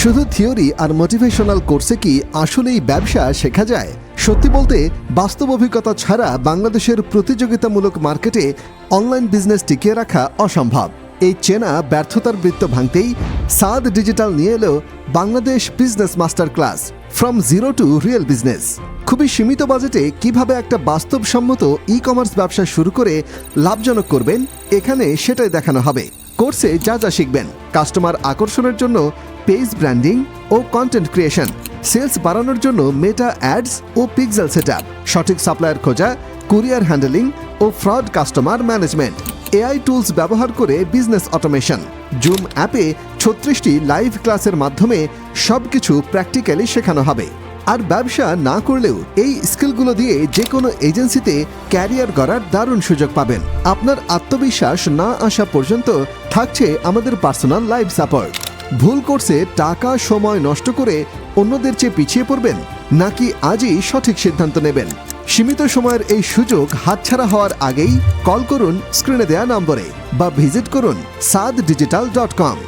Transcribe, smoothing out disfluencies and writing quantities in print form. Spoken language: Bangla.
শুধু থিওরি আর মোটিভেশনাল কোর্সে কি আসলেই ব্যবসা শেখা যায়? সত্যি বলতে বাস্তব অভিজ্ঞতা ছাড়া বাংলাদেশের প্রতিযোগিতামূলক মার্কেটে অনলাইন বিজনেস টিকিয়ে রাখা অসম্ভব। এই চেনা ব্যর্থতার বৃত্ত ভাঙতেই সাদ ডিজিটাল নিয়ে এলো Bangladesh business master class, from zero two real business. খুবই সীমিত বাজেটে কিভাবে একটা বাস্তবসম্মত ই কমার্স ব্যবসা শুরু করে লাভজনক করবেন, এখানে সেটাই দেখানো হবে। কোর্সে যা যা শিখবেন: কাস্টমার আকর্ষণের জন্য পেজ ব্র্যান্ডিং ও কন্টেন্ট ক্রিয়েশন, সেলস বাড়ানোর জন্য মেটা অ্যাডস ও পিক্সেল সেটআপ, সঠিক সাপ্লায়ার খোঁজা, কুরিয়ার হ্যান্ডেলিং ও fraud customer management, AI tools ব্যবহার করে বিজনেস অটোমেশন। জুম অ্যাপে 36টি লাইভ ক্লাসের মাধ্যমে সবকিছু প্র্যাকটিক্যালি শেখানো হবে। আর ব্যবসা না করলেও এই স্কিলগুলো দিয়ে যে কোনো এজেন্সিতে ক্যারিয়ার গড়ার দারুণ সুযোগ পাবেন। আপনার আত্মবিশ্বাস না আসা পর্যন্ত থাকছে আমাদের পার্সোনাল লাইভ সাপোর্ট। ভুল কোর্সে টাকা সময় নষ্ট করে অন্যদের চেয়ে পিছিয়ে পড়বেন, নাকি আজই সঠিক সিদ্ধান্ত নেবেন? সীমিত সময়ের এই সুযোগ হাতছাড়া হওয়ার আগেই কল করুন স্ক্রিনে দেয়া নম্বরে বা ভিজিট করুন saddigital.com।